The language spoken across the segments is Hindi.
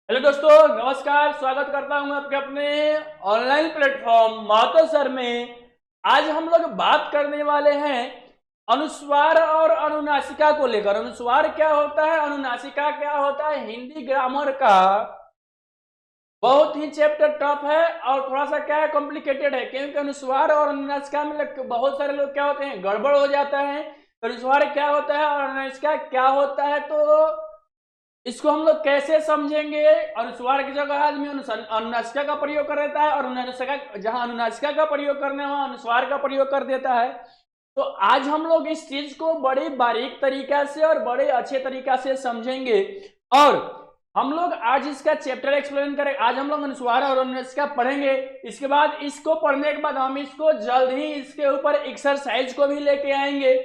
हेलो दोस्तों, नमस्कार। स्वागत करता हूं आपके अपने ऑनलाइन प्लेटफॉर्म महतो सर में। आज हम लोग बात करने वाले हैं अनुस्वार और अनुनासिका को लेकर। अनुस्वार क्या होता है, अनुनासिका क्या होता है, हिंदी ग्रामर का बहुत ही चैप्टर टफ है और थोड़ा सा क्या है, कॉम्प्लिकेटेड है। क्योंकि अनुस्वार और अनुनासिका में बहुत सारे लोग क्या होते हैं, गड़बड़ हो जाता है। अनुस्वार क्या होता है और अनुनासिका क्या होता है, तो इसको हम लोग कैसे समझेंगे। अनुस्वार की जगह आदमी अनुनासिका का प्रयोग कर देता है और जहां अनुनासिका का प्रयोग करने वहां अनुस्वार का प्रयोग कर देता है। तो आज हम लोग इस चीज को बड़े बारीक तरीका से और बड़े अच्छे तरीका से समझेंगे और हम लोग आज इसका चैप्टर एक्सप्लेन करेंगे। आज हम लोग अनुस्वार और अनुनासिका पढ़ेंगे। इसके बाद इसको पढ़ने के बाद हम इसको जल्द ही इसके ऊपर एक्सरसाइज को भी लेके आएंगे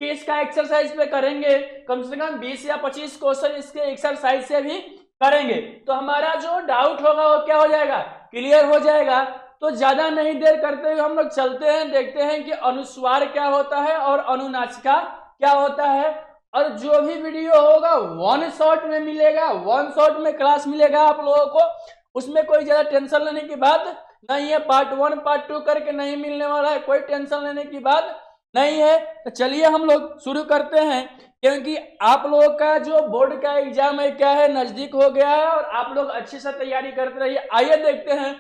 कि इसका एक्सरसाइज पे करेंगे। कम से कम 20 या 25 क्वेश्चन इसके एक्सरसाइज से भी करेंगे, तो हमारा जो डाउट होगा वो क्या हो जाएगा, क्लियर हो जाएगा। तो ज्यादा नहीं देर करते हुए हम लोग चलते हैं, देखते हैं कि अनुस्वार क्या होता है और अनुनासिका क्या होता है। और जो भी वीडियो होगा वन शॉट में मिलेगा, वन शॉट में क्लास मिलेगा आप लोगों को। उसमें कोई ज्यादा टेंशन लेने की बात नहीं है। पार्ट 1 पार्ट 2 करके नहीं मिलने वाला है, कोई टेंशन लेने की बात नहीं है। तो चलिए हम लोग शुरू करते हैं, क्योंकि आप लोगों का जो बोर्ड का एग्जाम है क्या है, नजदीक हो गया है और आप लोग अच्छे से तैयारी करते रहिए। आइए देखते हैं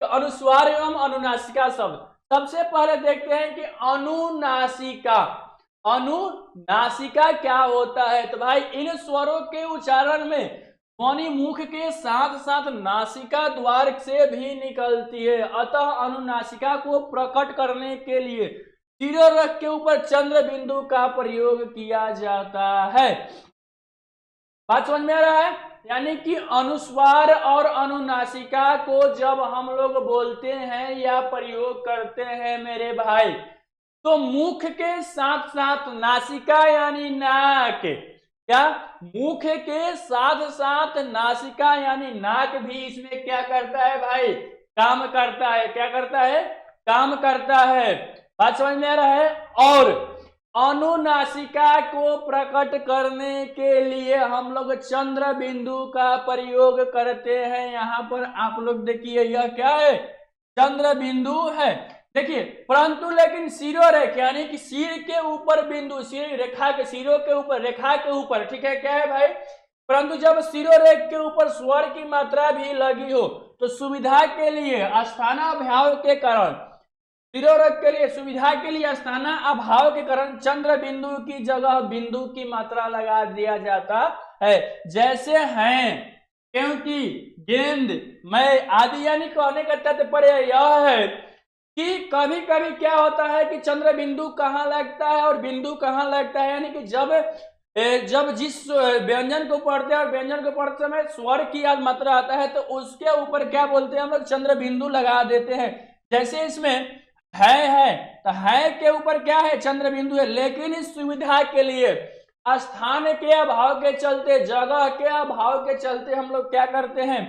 तो अनुस्वार एवं अनुनासिका शब्द। सबसे पहले देखते हैं कि अनुनासिका, अनुनासिका क्या होता है। तो भाई इन स्वरों के उच्चारण में ध्वनि मुख के साथ साथ नासिका द्वार से भी निकलती है, अतः अनुनासिका को प्रकट करने के लिए शिरोरक के ऊपर चंद्र बिंदु का प्रयोग किया जाता है। बात समझ में आ रहा है। यानी कि अनुस्वार और अनुनासिका को जब हम लोग बोलते हैं या प्रयोग करते हैं मेरे भाई, तो मुख के साथ साथ नासिका यानी नाक, क्या मुख के साथ साथ नासिका यानी नाक भी इसमें क्या करता है भाई, काम करता है। क्या करता है, काम करता है। बात समझ में आ रहा है। और अनुनासिका को प्रकट करने के लिए हम लोग चंद्र बिंदु का प्रयोग करते हैं। यहाँ पर आप लोग देखिए, यह क्या है, चंद्र बिंदु है। देखिए, परंतु लेकिन शिरोरेख यानी कि सिर के ऊपर बिंदु, सिर रेखा के, सिरों के ऊपर, रेखा के ऊपर, ठीक है, क्या है भाई। परंतु जब शिरोरेख के ऊपर स्वर की मात्रा भी लगी हो तो सुविधा के लिए स्थानाभाव के कारण, शिरोरक के लिए सुविधा के लिए स्थाना अभाव के कारण चंद्र बिंदु की जगह बिंदु की मात्रा लगा दिया जाता है। जैसे हैं, क्योंकि, गेंद, मैं आदि। यानी कहने का तात्पर्य यह है कि कभी कभी क्या होता है कि चंद्र बिंदु कहाँ लगता है और बिंदु कहाँ लगता है। यानी कि जब जिस व्यंजन को पढ़ते हैं और व्यंजन को पढ़ते समय स्वर की याद मात्रा आता है तो उसके ऊपर क्या बोलते हैं हम लोग, चंद्र बिंदु लगा देते हैं। जैसे इसमें है तो है के ऊपर क्या है, चंद्र बिंदु है। लेकिन इस सुविधा के लिए स्थान के अभाव के चलते, जगह के अभाव के चलते हम लोग क्या करते हैं,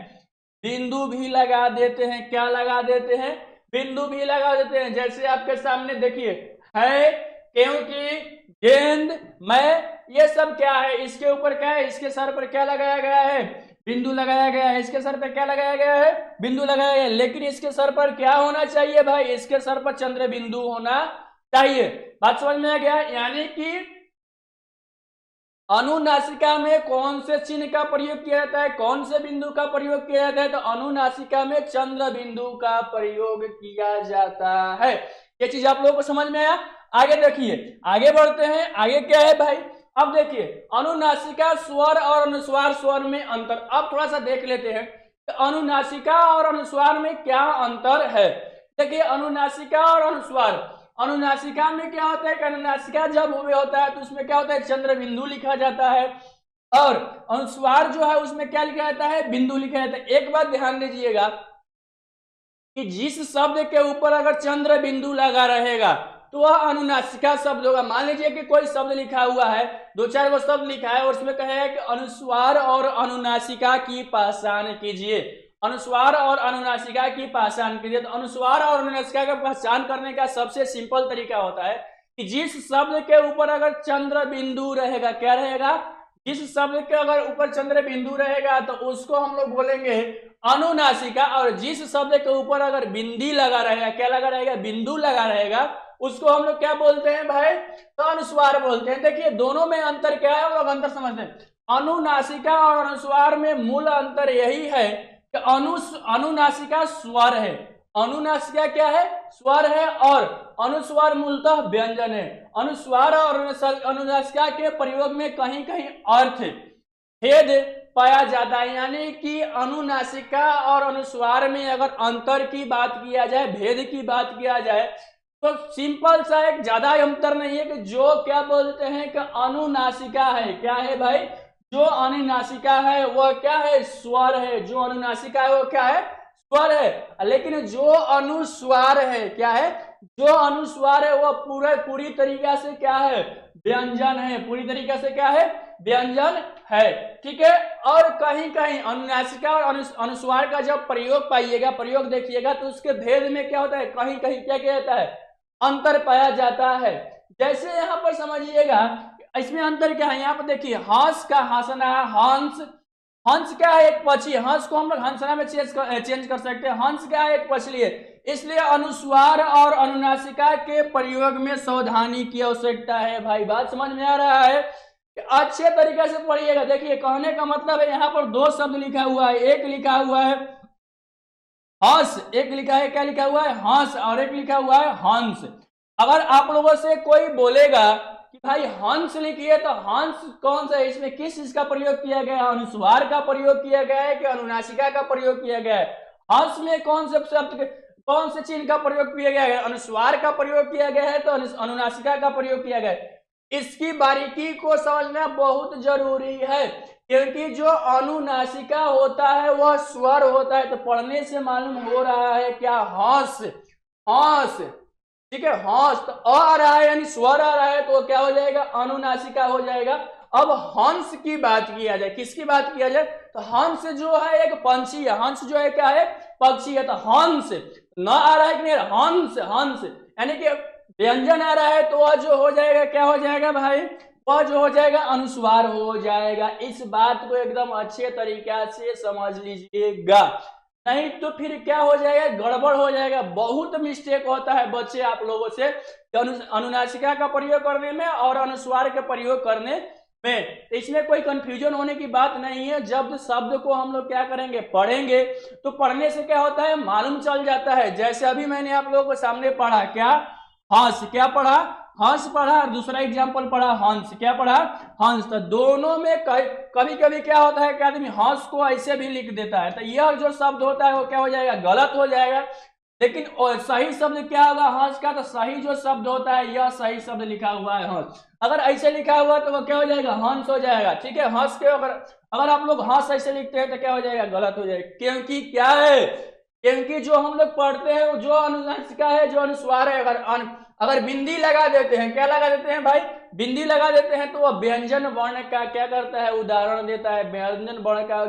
बिंदु भी लगा देते हैं। क्या लगा देते हैं, बिंदु भी लगा देते हैं। जैसे आपके सामने देखिए, है, क्योंकि, गेंद, मैं, ये सब क्या है, इसके ऊपर क्या है, इसके सर पर क्या लगाया गया है, बिंदु लगाया गया है। इसके सर पर क्या लगाया गया है, बिंदु लगाया गया है। लेकिन इसके सर पर क्या होना चाहिए भाई, इसके सर पर चंद्र बिंदु होना चाहिए। बात समझ में आ गया। यानी कि अनुनासिका में कौन से चिन्ह का प्रयोग किया जाता है, कौन से बिंदु का प्रयोग किया जाता है, तो अनुनासिका में चंद्र बिंदु का प्रयोग किया जाता है। ये चीज आप लोगों को समझ में आया। आगे देखिए, आगे बढ़ते हैं। आगे क्या है भाई, अब देखिए अनुनासिका स्वर और अनुस्वार स्वर में अंतर। अब थोड़ा सा देख लेते हैं तो अनुनासिका और अनुस्वार में क्या अंतर है। देखिए, अनुनासिका और अनुस्वार, अनुनासिका में क्या होता है कि अनुनासिका जब हुए होता है तो उसमें क्या होता है, चंद्र बिंदु लिखा जाता है। और अनुस्वार जो है उसमें क्या लिखा जाता है, बिंदु लिखा जाता है। एक बात ध्यान दीजिएगा कि जिस शब्द के ऊपर अगर चंद्र बिंदु लगा रहेगा तो वह अनुनासिका शब्द होगा। मान लीजिए कि कोई शब्द लिखा हुआ है, दो चार वो शब्द लिखा है और उसमें कहे कि अनुस्वार और अनुनासिका की पहचान कीजिए, अनुस्वार और अनुनासिका की पहचान कीजिए। तो अनुस्वार और अनुनासिका का पहचान करने का सबसे सिंपल तरीका होता है कि जिस शब्द के ऊपर अगर चंद्र बिंदु रहेगा, क्या रहेगा, जिस शब्द के अगर ऊपर चंद्र बिंदु रहेगा तो उसको हम लोग बोलेंगे अनुनासिका, और जिस शब्द के ऊपर अगर बिंदी लगा रहेगा, क्या लगा रहेगा, बिंदु लगा रहेगा, उसको हम लोग क्या बोलते हैं भाई, तो अनुस्वार बोलते हैं। देखिए दोनों में अंतर क्या है, हम लोग अंतर समझते हैं। अनुनासिका और अनुस्वार में मूल अंतर यही है कि अनुनासिका स्वर है, अनुनासिका क्या है, स्वर है, और अनुस्वार मूलतः व्यंजन है। अनुस्वार और अनुनासिका के प्रयोग में कहीं कहीं अर्थ भेद पाया जाता है, यानी कि अनुनासिका और अनुस्वार में अगर अंतर की बात किया जाए, भेद की बात किया जाए, तो सिंपल सा एक ज्यादा अंतर नहीं है कि जो क्या बोलते हैं कि अनुनासिका है, क्या है भाई, जो अनुनासिका है वह क्या है, स्वर है, जो अनुनासिका है वो क्या है, स्वर है, लेकिन जो अनुस्वार है क्या है, जो अनुस्वार है वह पूरी तरीका से क्या है, व्यंजन है, पूरी तरीके से क्या है, व्यंजन है, ठीक है। और कहीं कहीं अनुनासिका और अनुस्वार का जब प्रयोग पाइएगा, प्रयोग देखिएगा, तो उसके भेद में क्या होता है, कहीं कहीं क्या क्या होता है, अंतर पाया जाता है। जैसे यहाँ पर समझिएगा इसमें अंतर क्या है, यहाँ पर देखिए हंस का हंसना, हंस, हंस क्या है, एक पक्षी, हंस को हम लोग हंसना में चेंज कर सकते हैं, हंस क्या है, एक पक्षी है। इसलिए अनुस्वार और अनुनासिका के प्रयोग में सावधानी की आवश्यकता है। भाई बात समझ में आ रहा है, अच्छे तरीके से पढ़िएगा। देखिए कहने का मतलब है यहाँ पर दो शब्द लिखा हुआ है, एक लिखा हुआ है हंस, एक लिखा है, क्या लिखा हुआ है, हंस, और एक लिखा हुआ है हंस। अगर आप लोगों से कोई बोलेगा कि भाई हंस लिखिए, तो हंस कौन सा है, इसमें किस चीज का प्रयोग किया गया है, अनुस्वार का प्रयोग किया गया है कि अनुनासिका का प्रयोग किया गया है, हंस में कौन से शब्द, कौन से चिन्ह का प्रयोग किया गया है, अनुस्वार का प्रयोग किया गया है तो अनुनासिका का प्रयोग किया गया है। इसकी बारीकी को समझना बहुत जरूरी है, क्योंकि जो अनुनासिका होता है वह स्वर होता है, तो पढ़ने से मालूम हो रहा है क्या, हंस, हंस, ठीक है, हंस, तो अ आ रहा है यानी स्वर आ रहा है, तो क्या हो जाएगा, अनुनासिका हो जाएगा। अब हंस की बात किया जाए, किसकी बात किया जाए, तो हंस जो है एक पंछी है, हंस जो है क्या है, पक्षी है, तो हंस न आ रहा है कि नहीं, हंस, हंस यानी कि व्यंजन आ रहा है, तो वह जो हो जाएगा, क्या हो जाएगा भाई, वह जो हो जाएगा अनुस्वार हो जाएगा। इस बात को एकदम अच्छे तरीके से समझ लीजिएगा, नहीं तो फिर क्या हो जाएगा, गड़बड़ हो जाएगा। बहुत मिस्टेक होता है बच्चे आप लोगों से अनुनासिका का प्रयोग करने में और अनुस्वार के प्रयोग करने में, इसमें कोई कंफ्यूजन होने की बात नहीं है। जब शब्द को हम लोग क्या करेंगे, पढ़ेंगे, तो पढ़ने से क्या होता है, मालूम चल जाता है। जैसे अभी मैंने आप लोगों को सामने पढ़ा, क्या हंस, क्या पढ़ा, हंस पढ़ा, और दूसरा एग्जाम्पल पढ़ा हंस, क्या पढ़ा, हंस। तो दोनों में कभी कभी क्या होता है कि आदमी हंस को ऐसे भी लिख देता है, तो यह जो शब्द होता है वो क्या हो जाएगा, गलत हो जाएगा। लेकिन सही शब्द क्या होगा हंस का, तो सही जो शब्द होता है यह सही शब्द लिखा हुआ है हंस। अगर ऐसे लिखा हुआ तो वो क्या हो जाएगा, हंस हो जाएगा, ठीक है। हंस के अगर आप लोग हंस ऐसे लिखते हैं तो क्या हो जाएगा, गलत हो जाएगा। क्योंकि क्या है, क्योंकि जो हम लोग पढ़ते हैं जो अनुनासिका है, जो अनुस्वार है, अगर बिंदी लगा देते हैं, क्या लगा देते हैं भाई, बिंदी लगा देते हैं, तो वह व्यंजन वर्ण का क्या करता है, उदाहरण देता है, व्यंजन वर्ण का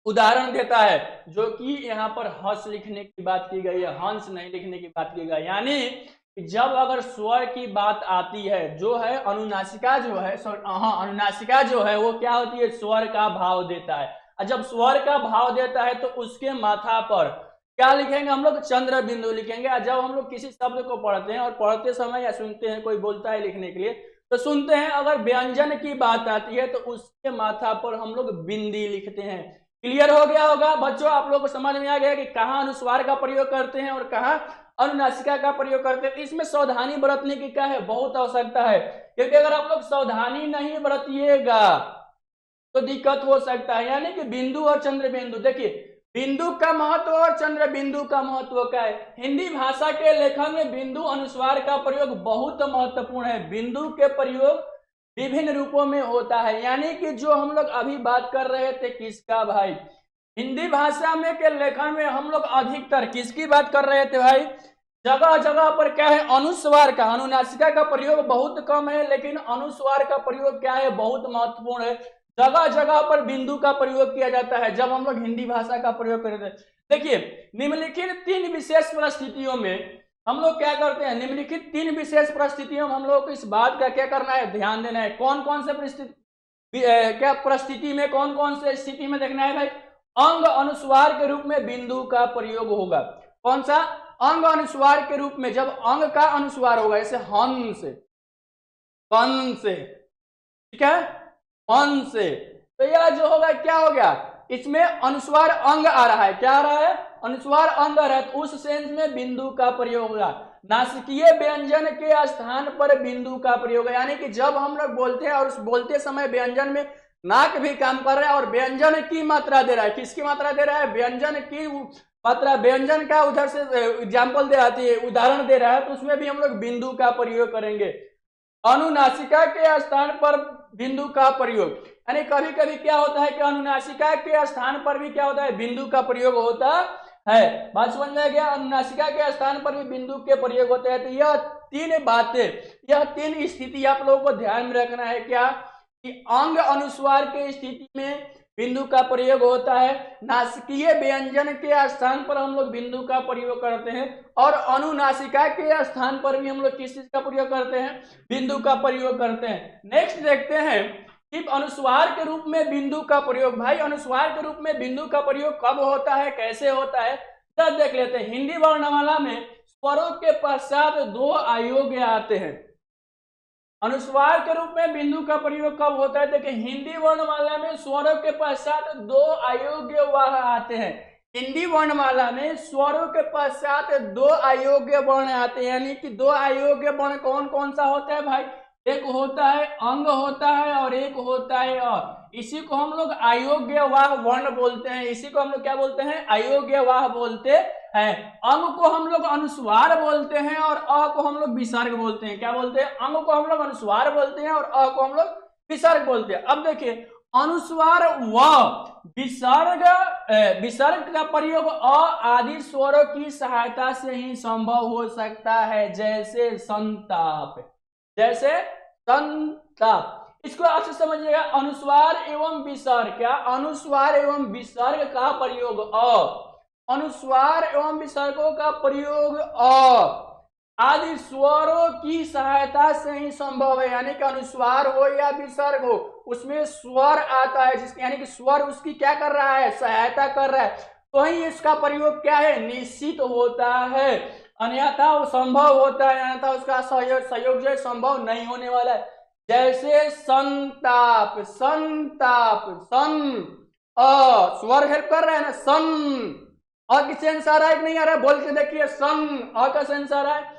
उदाहरण देता है। जो कि यहाँ पर हंस लिखने की बात की गई है, हंस नहीं लिखने की बात की गई। यानी जब अगर स्वर की बात आती है, जो है अनुनासिका जो है, अनुनासिका जो है वो क्या होती है, स्वर का भाव देता है। और जब स्वर का भाव देता है तो उसके माथा पर क्या लिखेंगे हम लोग, चंद्र बिंदु लिखेंगे। और जब हम लोग किसी शब्द को पढ़ते हैं और पढ़ते समय या सुनते हैं, कोई बोलता है लिखने के लिए, तो सुनते हैं अगर व्यंजन की बात आती है तो उसके माथा पर हम लोग बिंदी लिखते हैं। क्लियर हो गया होगा बच्चों, आप लोगों को समझ में आ गया कि कहाँ अनुस्वार का प्रयोग करते हैं और कहाँ अनुनासिका का प्रयोग करते हैं। इसमें सावधानी बरतने की क्या है, बहुत आवश्यकता है, क्योंकि अगर आप लोग सावधानी नहीं बरतिएगा तो दिक्कत हो सकता है। यानी कि बिंदु और चंद्र बिंदु, देखिए बिंदु का महत्व और चंद्र बिंदु का महत्व क्या है। हिंदी भाषा के लेखन में बिंदु अनुस्वार का प्रयोग बहुत महत्वपूर्ण है। बिंदु के प्रयोग विभिन्न रूपों में होता है, यानी कि जो हम लोग अभी बात कर रहे थे किसका भाई, हिंदी भाषा में के लेखन में हम लोग अधिकतर किसकी बात कर रहे थे भाई, जगह जगह पर क्या है, अनुस्वार का, अनुनासिका का प्रयोग बहुत कम है, लेकिन अनुस्वार का प्रयोग क्या है, बहुत महत्वपूर्ण है। जगह जगह पर बिंदु का प्रयोग किया जाता है जब हम लोग हिंदी भाषा का प्रयोग करते हैं। देखिए निम्नलिखित 3 विशेष परिस्थितियों में हम लोग क्या करते हैं, निम्नलिखित 3 विशेष परिस्थितियों में हम लोग को इस बात का क्या करना है, ध्यान देना है। कौन कौन से परिस्थिति, क्या परिस्थिति में, कौन कौन से स्थिति में देखना है भाई? अंग अनुस्वार के रूप में बिंदु का प्रयोग होगा। कौन सा? अंग अनुस्वार के रूप में, जब अंग का अनुस्वार होगा, जैसे हन से, कन से, ठीक है, हन से, तो यह जो होगा क्या हो गया, इसमें अनुस्वार अंग आ रहा है। क्या आ रहा है? अनुस्वार अंग आ रहा है, तो उस सेंस में बिंदु का प्रयोग होगा। नासिकीय व्यंजन के स्थान पर बिंदु का प्रयोग है, यानी कि जब हम लोग बोलते हैं और उस बोलते समय व्यंजन में नाक भी काम कर रहा है और व्यंजन की मात्रा दे रहा है। किसकी मात्रा दे रहा है? व्यंजन की मात्रा। व्यंजन का उधर से एग्जाम्पल दे आती है, उदाहरण दे रहा है, तो उसमें भी हम लोग बिंदु का प्रयोग करेंगे। अनुनासिका के स्थान पर बिंदु का प्रयोग, यानी कभी कभी क्या होता है कि अनुनासिका के स्थान पर भी क्या होता है? बिंदु का प्रयोग होता है। बात समझ में आ गया? अनुनासिका के स्थान पर भी बिंदु के प्रयोग होते हैं। तो यह तीन बातें, यह तीन स्थिति आप लोगों को ध्यान में रखना है। क्या? कि अंग अनुस्वार के स्थिति में बिंदु का प्रयोग होता है, नासिकीय व्यंजन के स्थान पर हम लोग बिंदु का प्रयोग करते हैं, और अनुनासिका के स्थान पर भी हम लोग किस चीज का प्रयोग करते हैं? बिंदु का प्रयोग करते हैं। नेक्स्ट देखते हैं कि अनुस्वार के रूप में बिंदु का प्रयोग। भाई अनुस्वार के रूप में बिंदु का प्रयोग कब होता है, कैसे होता है, तब देख लेते हैं। हिंदी वर्णमाला में स्वरों के पश्चात दो अयोग्य आते हैं। अनुस्वार के रूप में बिंदु का प्रयोग कब होता है? देखिए, हिंदी वर्णमाला में स्वरों के पश्चात दो अयोग्य वर्ण आते हैं। हिंदी वर्णमाला में स्वरों के पश्चात दो अयोग्य वर्ण आते हैं, यानी कि दो अयोग्य वर्ण कौन कौन सा होता है भाई? एक होता है अंग होता है और एक होता है अ। इसी को हम लोग अयोग्य वाह वर्ण बोलते हैं। इसी को हम लोग क्या बोलते हैं? अयोग्य वाह बोलते हैं। अंग को हम लोग अनुस्वार बोलते हैं और अ को हम लोग विसर्ग बोलते हैं। क्या बोलते हैं? अंग को हम लोग अनुस्वार बोलते हैं और अ को हम लोग विसर्ग बोलते हैं। अब देखिए, अनुस्वार व विसर्ग, विसर्ग का प्रयोग अ आदि स्वरों की सहायता से ही संभव हो सकता है, जैसे संताप, जैसे संताप। इसको अच्छे समझिएगा। अनुस्वार एवं विसर्ग, क्या? अनुस्वार एवं विसर्ग का प्रयोग अ, अनुस्वार एवं विसर्गों का प्रयोग अ आदि स्वरों की सहायता से ही संभव है, यानी कि अनुस्वार हो या विसर्ग हो, उसमें स्वर आता है, जिसके यानी कि स्वर उसकी क्या कर रहा है? सहायता कर रहा है, तो ही इसका प्रयोग क्या है? निश्चित होता है, अन्यथा वो संभव होता है, अन्यथा उसका सहयोग जो संभव नहीं होने वाला है। जैसे संताप, संताप, सन, स्वर हेल्प कर रहा है ना, सन। अ की सेंस आ रहा है कि नहीं आ रहा है? बोल के देखिए, सन, अ का सेंस आ रहा है।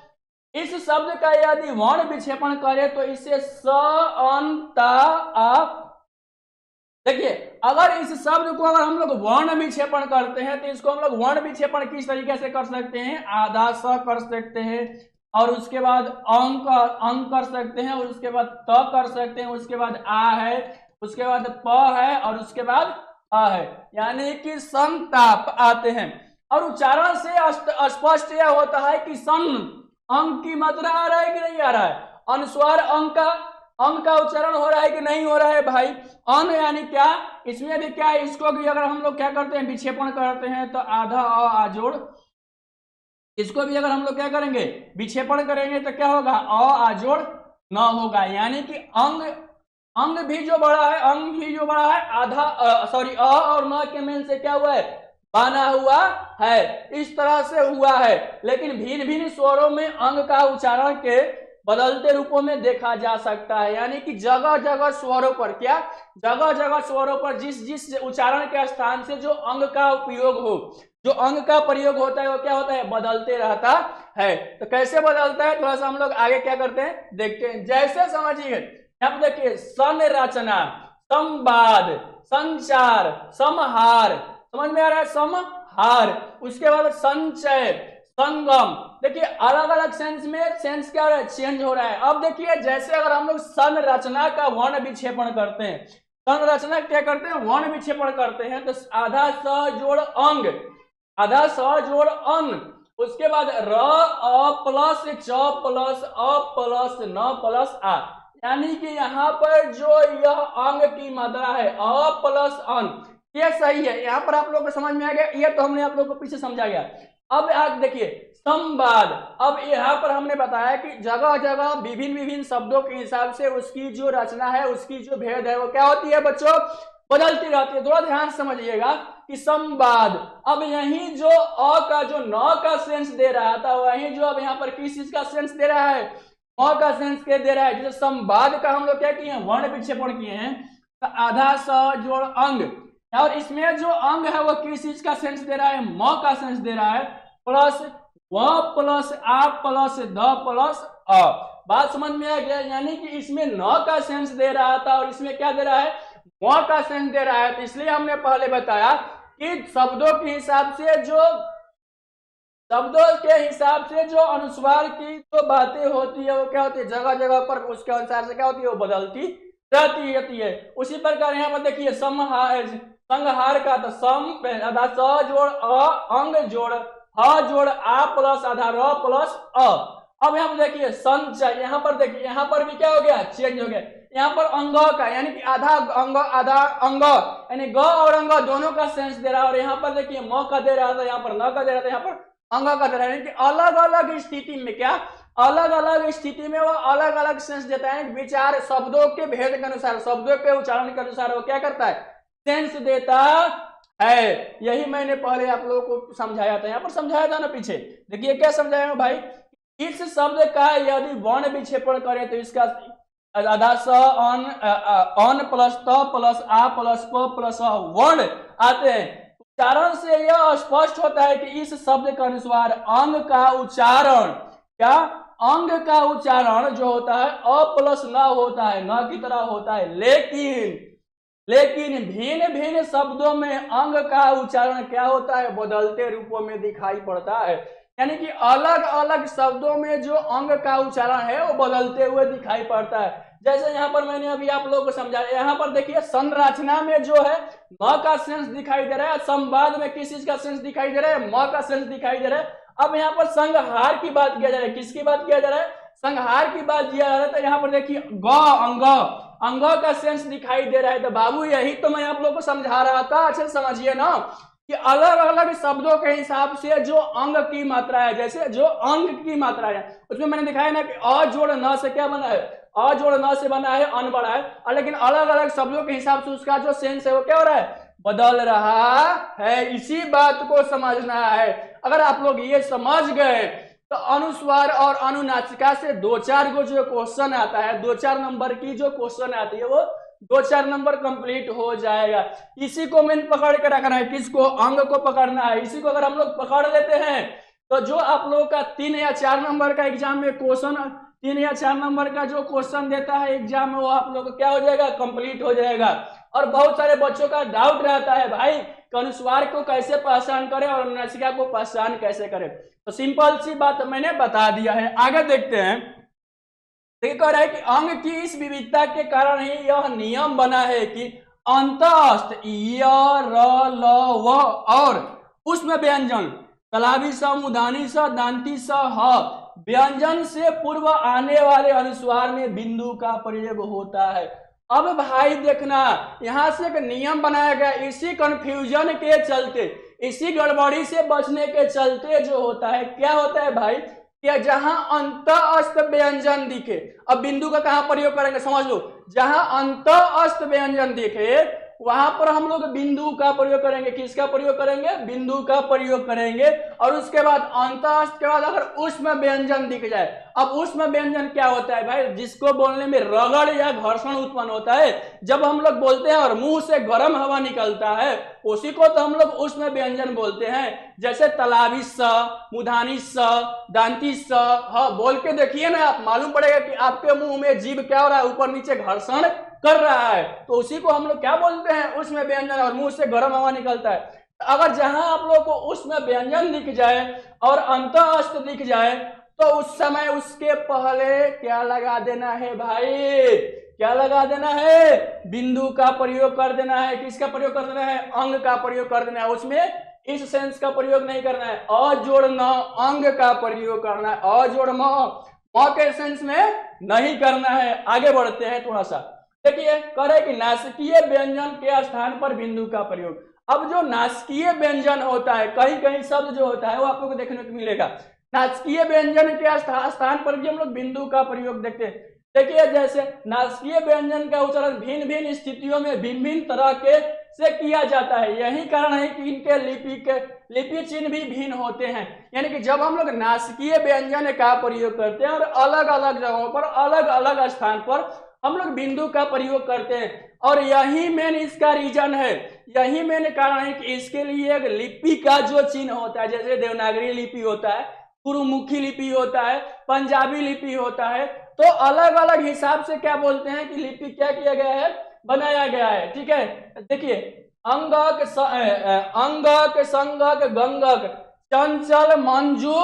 इस शब्द का यदि वर्ण विक्षेपण करें तो इससे स अन ता आ। देखिए, अगर इस शब्द को अगर हम लोग वर्ण विक्षेपण करते हैं तो इसको हम लोग वर्ण विक्षेपण किस तरीके से कर सकते हैं? आधा स कर सकते हैं, और उसके बाद अंक कर सकते हैं, और उसके बाद त कर सकते हैं, उसके बाद आ है, उसके बाद प है, और उसके बाद आ है, यानी कि संताप आते हैं। और उच्चारण से स्पष्ट यह होता है कि सन अंक की मात्रा आ रहा है कि नहीं आ रहा है? अनुस्वार अंक का उच्चारण हो रहा है कि नहीं हो रहा है भाई? अन यानी क्या? इसमें भी क्या है? इसको भी अगर हम लोग क्या करते हैं? विक्षेपण करते हैं तो आधा अ आजोड़, इसको भी अगर हम लोग क्या करेंगे? विक्षेपण करेंगे तो क्या होगा? अ आजोड़ न होगा, यानी कि अंग भी जो बड़ा है, अंग भी जो बड़ा है, आधा सॉरी अ और न के मेल से क्या हुआ है? बना हुआ है, इस तरह से हुआ है। लेकिन भिन्न भिन्न स्वरों में अंग का उच्चारण के बदलते रूपों में देखा जा सकता है, यानी कि जगह जगह स्वरों पर, क्या? जगह जगह स्वरों पर जिस जिस उच्चारण के स्थान से जो अंग का उपयोग हो, जो अंग का प्रयोग होता है, वो क्या होता है? बदलते रहता है। तो कैसे बदलता है, थोड़ा सा हम लोग आगे क्या करते हैं देखते हैं। जैसे समझिए, यहाँ पे देखिए, संरचना, संवाद, संचार, समहार, समझ में आ रहा है? समहार, उसके बाद संचय, संगम। देखिए, अलग अलग सेंस में सेंस क्या हो रहा है? चेंज हो रहा है। अब देखिए, जैसे अगर हम लोग संरचना का वर्ण विक्षेपण करते हैं, संरचना क्या करते हैं? वर्ण विक्षेपण करते हैं, तो आधा स जोड़ अंग, आधा स जोड़ अन, उसके बाद र अ प्लस च प्लस अ प्लस न प्लस आ, यानी कि यहाँ पर जो यह अंग की मात्रा है अ प्लस अन, ये सही है। यहाँ पर आप लोग को समझ में आ गया? ये तो हमने आप लोग को पीछे समझा गया। अब आप देखिए संवाद, अब यहाँ पर हमने बताया कि जगह जगह विभिन्न विभिन्न शब्दों के हिसाब से उसकी जो रचना है, उसकी जो भेद है वो क्या होती है बच्चों, बदलती रहती है। थोड़ा ध्यान समझिएगा कि संवाद, अब यही जो अ का जो न का सेंस दे रहा था, वही जो अब यहाँ पर किस चीज का सेंस दे रहा है, म का सेंस के दे रहा है। जैसे संवाद का हम लोग क्या किए हैं, वर्ण विक्षेपण किए हैं, आधा स जोड़ अंग, और इसमें जो अंग है वो किस चीज का सेंस दे रहा है, म का सेंस दे रहा है, प्लस व प्लस आ प्लस द प्लस अ। बात समझ में आ गया, यानी कि इसमें न का सेंस दे रहा था और इसमें क्या दे रहा है, म का सेंस दे रहा है। तो इसलिए हमने पहले बताया कि शब्दों के हिसाब से जो अनुस्वार की जो बातें होती है वो क्या होती है, जगह जगह पर उसके अनुसार से क्या होती है, वो बदलती रहती है। उसी प्रकार यहाँ पर देखिए संहार का, तो सम आधा स जोड़ अ, अंग जोड़ ह जोड़ आ प्लस आधा र प्लस अ। अब यहाँ पर देखिए संचय, यहाँ पर देखिए यहाँ पर भी क्या हो गया, चेंज हो गया। यहाँ पर अंग का यानी कि आधा अंग यानी ग और अंग दोनों का सेंस दे रहा है, और यहाँ पर देखिए म का दे रहा था, यहाँ पर न का दे रहा था, यहाँ पर अंग का दे रहा है। यानी कि अलग अलग स्थिति में क्या, अलग अलग स्थिति में वो अलग अलग सेंस देता है। विचार शब्दों के भेद के अनुसार, शब्दों के उच्चारण के अनुसार वो क्या करता है, सेंस देता है। यही मैंने पहले आप लोगों को समझाया था, यहाँ पर समझाया था ना पीछे, देखिए क्या समझाया भाई, इस शब्द का यदि वर्ण विक्षेपण करें तो इसका आधा स अन प्लस त प्लस आ प्लस प प्लस वर्ण आते हैं। उच्चारण से यह स्पष्ट होता है कि इस शब्द के अनुसार अंग का उच्चारण, क्या, अंग का उच्चारण जो होता है अ प्लस न होता है, न की तरह होता है। लेकिन भिन्न भिन्न शब्दों में अंग का उच्चारण क्या होता है, बदलते रूपों में दिखाई पड़ता है। यानी कि अलग अलग शब्दों में जो अंग का उच्चारण है वो बदलते हुए दिखाई पड़ता है। जैसे यहाँ पर मैंने अभी आप लोगों को समझाया, यहाँ पर देखिए संरचना में जो है म का सेंस दिखाई दे रहा है, संवाद में किस चीज का सेंस दिखाई दे रहा है, म का सेंस दिखाई दे रहा है। अब यहाँ पर संहार की बात किया जा रहा है, किसकी बात किया जा रहा है, संहार की बात किया जा रहा है। तो यहाँ पर देखिए अंग का सेंस दिखाई दे रहा है। तो बाबू यही तो मैं आप लोग को समझा रहा था, अच्छे से समझिए ना कि अलग अलग शब्दों के हिसाब से जो अंग की मात्रा है, जैसे जो अंग की मात्रा है उसमें मैंने दिखाया ना कि अ जोड़ न से क्या बना है, अ जोड़ न से बना है, अन बड़ा है, लेकिन अलग अलग शब्दों के हिसाब से उसका जो सेंस है वो क्या हो रहा है, बदल रहा है। इसी बात को समझना है। अगर आप लोग ये समझ गए तो अनुस्वार और अनुनासिका से 2-4 को जो क्वेश्चन आता है, 2-4 नंबर की जो क्वेश्चन आती है वो 2-4 नंबर कंप्लीट हो जाएगा। इसी को मैंने पकड़ के रखना है, किसको, अंग को पकड़ना है। इसी को अगर हम लोग पकड़ लेते हैं तो जो आप लोगों का 3 या 4 नंबर का एग्जाम में क्वेश्चन, 3 या 4 नंबर का जो क्वेश्चन देता है एग्जाम में, वो आप लोग क्या हो जाएगा, कंप्लीट हो जाएगा। और बहुत सारे बच्चों का डाउट रहता है भाई कि अनुस्वार को कैसे पहचान करें और अनुनासिका को पहचान कैसे करें। तो सिंपल सी बात मैंने बता दिया है, आगे देखते हैं। देखिए कह रहा है कि अंग की इस विविधता के कारण ही यह नियम बना है कि अंतस्थ य र ल व और उसमें व्यंजन कलावी स मुदानी स दांती स ह व्यंजन से पूर्व आने वाले अनुस्वार में बिंदु का प्रयोग होता है। अब भाई देखना, यहां से एक नियम बनाया गया, इसी कंफ्यूजन के चलते, इसी गड़बड़ी से बचने के चलते जो होता है, क्या होता है भाई, कि जहां अंतःस्थ व्यंजन दिखे, अब बिंदु का कहां प्रयोग करेंगे समझ लो, जहां अंतःस्थ व्यंजन दिखे वहां पर हम लोग बिंदु का प्रयोग करेंगे। किसका प्रयोग करेंगे, बिंदु का प्रयोग करेंगे। और उसके बाद अंतःस्थ के बाद अगर उष्म व्यंजन दिख जाए, अब उष्म व्यंजन क्या होता है भाई, जिसको बोलने में रगड़ या घर्षण उत्पन्न होता है, जब हम लोग बोलते हैं और मुंह से गर्म हवा निकलता है, उसी को तो हम लोग उष्म व्यंजन बोलते हैं। जैसे तलावी स, मुधानी स, दांती स, हाँ बोल के देखिए ना, आप मालूम पड़ेगा कि आपके मुंह में जीभ क्या हो रहा है, ऊपर नीचे घर्षण कर रहा है। तो उसी को हम लोग क्या बोलते हैं, उष्म व्यंजन, और मुंह से गर्म हवा निकलता है। अगर जहां आप लोग को उष्म व्यंजन दिख जाए और अंतःस्थ दिख जाए तो उस समय उसके पहले क्या लगा देना है भाई, क्या लगा देना है, बिंदु का प्रयोग कर देना है। किसका प्रयोग कर देना है, अंग का प्रयोग कर देना है। उसमें इस सेंस का प्रयोग नहीं करना है, अ जोड़ न, अंग का प्रयोग करना है, अ जोड़ म के सेंस में नहीं करना है। आगे बढ़ते हैं थोड़ा सा, देखिए कह रहे कि नासिकीय व्यंजन के स्थान पर बिंदु का प्रयोग। अब जो नासकीय व्यंजन होता है, कहीं कहीं शब्द जो होता है वो आप लोग को देखने को मिलेगा, नासकीय व्यंजन के स्थान पर भी हम लोग बिंदु का प्रयोग देखते हैं। देखिए जैसे नासकीय व्यंजन का उच्चारण भिन्न भिन्न स्थितियों में भिन्न भिन्न तरह के से किया जाता है, यही कारण है कि इनके लिपि चिन्ह भी भिन्न होते हैं। यानी कि जब हम लोग नासकीय व्यंजन का प्रयोग करते हैं और अलग अलग जगहों पर अलग अलग स्थान पर हम लोग बिंदु का प्रयोग करते हैं, और यही मेन इसका रीजन है, यही मेन कारण है कि इसके लिए एक लिपि का जो चिन्ह होता है, जैसे देवनागरी लिपि होता है, गुरुमुखी लिपि होता है, पंजाबी लिपि होता है, तो अलग अलग हिसाब से क्या बोलते हैं कि लिपि क्या किया गया है, बनाया गया है। ठीक है, देखिए अंगक अंगक संगक गंगक चंचल मंजू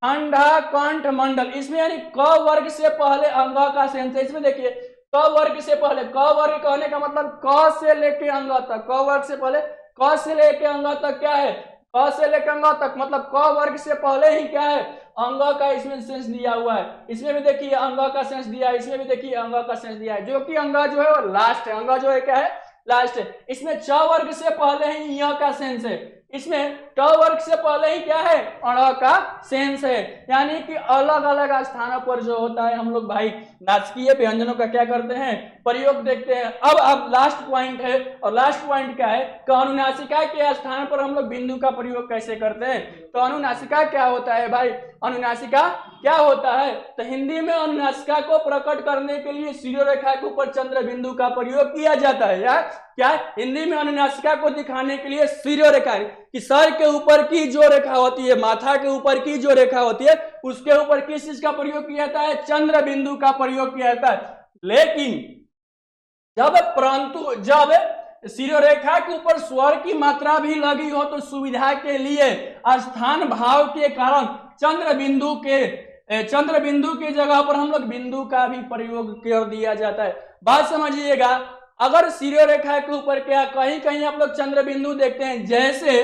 ठंडा कंठ मंडल, इसमें यानी क वर्ग से पहले अंग का सेंस है। इसमें देखिए क वर्ग से पहले, क वर्ग कहने का मतलब क से लेके अंग तक, क वर्ग से पहले क से लेके अंग तक क्या है, क से लेकर अंग तक मतलब क वर्ग से पहले ही क्या है, अंग का इसमें सेंस दिया हुआ है। इसमें भी देखिए अंग का सेंस दिया है, इसमें भी देखिए अंग का सेंस दिया है, जो कि अंग जो है वो लास्ट है, अंग जो है क्या है, लास्ट है। इसमें च वर्ग से पहले ही य का सेंस है, इसमें ट वर्ग से पहले ही क्या है, अण का सेंस है। यानी कि अलग अलग स्थानों पर जो होता है हम लोग भाई नासकीय व्यंजनों का क्या करते हैं, प्रयोग देखते हैं। अब लास्ट पॉइंट है, और लास्ट पॉइंट क्या है कि अनुनासिका के स्थान पर हम लोग बिंदु का प्रयोग कैसे करते हैं। तो अनुनासिका क्या होता है भाई, अनुनासिका क्या होता है, तो हिंदी में अनुनासिका को प्रकट करने के लिए शिरोरेखा के ऊपर चंद्र बिंदु का प्रयोग किया जाता है। या क्या हिंदी में अनुनासिका को दिखाने के लिए शिरोरेखा कि सर के ऊपर की जो रेखा होती है, माथा के ऊपर की जो रेखा होती है, उसके ऊपर किस चीज का प्रयोग किया जाता है, चंद्र बिंदु का प्रयोग किया जाता है। लेकिन जब शिरोरेखा के ऊपर स्वर की मात्रा भी लगी हो तो सुविधा के लिए स्थान भाव के कारण चंद्र बिंदु के जगह पर हम लोग बिंदु का भी प्रयोग कर दिया जाता है। बात समझिएगा, अगर शिरोरेखा के ऊपर क्या कहीं कहीं आप लोग चंद्र बिंदु देखते हैं, जैसे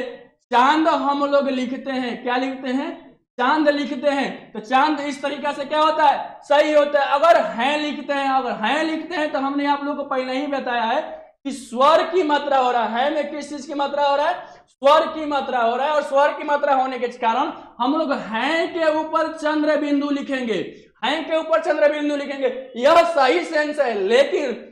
चांद हम लोग लिखते हैं, क्या लिखते हैं, चांद लिखते हैं, तो चांद इस तरीका से क्या होता है, सही होता है। अगर है लिखते हैं, अगर है लिखते हैं तो हमने आप लोगों को पहले ही बताया है कि स्वर की मात्रा हो रहा है, में किस चीज की मात्रा हो रहा है, स्वर की मात्रा हो रहा है, और स्वर की मात्रा होने के कारण हम लोग हैं के ऊपर चंद्र बिंदु लिखेंगे, हैं के ऊपर चंद्र बिंदु लिखेंगे, यह सही सेंस है। लेकिन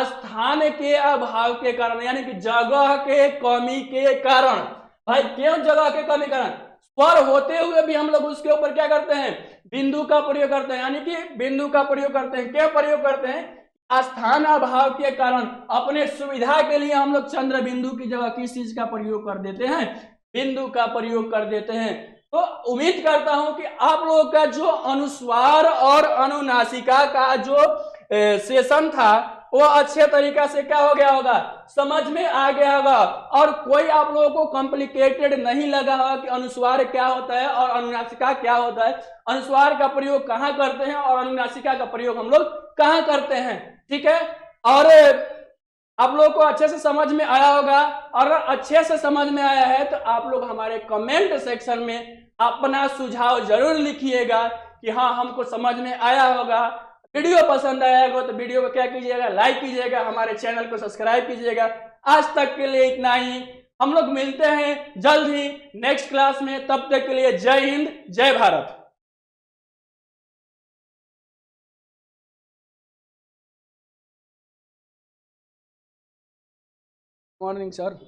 स्थान के अभाव के कारण, यानी कि जगह के कमी के कारण, भाई क्यों जगह के कमी कारण, स्वर होते हुए भी हम लोग उसके ऊपर क्या करते हैं, बिंदु का प्रयोग करते हैं। यानी कि बिंदु का प्रयोग करते हैं, क्या प्रयोग करते हैं, स्थान अभाव के कारण अपने सुविधा के लिए हम लोग चंद्र बिंदु की जगह किस चीज का प्रयोग कर देते हैं, बिंदु का प्रयोग कर देते हैं। तो उम्मीद करता हूं कि आप लोगों का जो अनुस्वार और अनुनासिका का जो सेशन था वो अच्छे तरीका से क्या हो गया होगा, समझ में आ गया होगा, और कोई आप लोगों को कॉम्प्लिकेटेड नहीं लगा होगा कि अनुस्वार क्या होता है और अनुनासिका क्या होता है, अनुस्वार का प्रयोग कहाँ करते हैं और अनुनासिका का प्रयोग हम लोग कहाँ करते हैं। ठीक है, और आप लोगों को अच्छे से समझ में आया होगा, और अगर अच्छे से समझ में आया है तो आप लोग हमारे कमेंट सेक्शन में अपना सुझाव जरूर लिखिएगा कि हाँ हमको समझ में आया होगा। वीडियो पसंद आया होगा तो वीडियो को क्या कीजिएगा, लाइक कीजिएगा, हमारे चैनल को सब्सक्राइब कीजिएगा। आज तक के लिए इतना ही, हम लोग मिलते हैं जल्द ही नेक्स्ट क्लास में, तब तक के लिए जय हिंद जय भारत। Morning sir.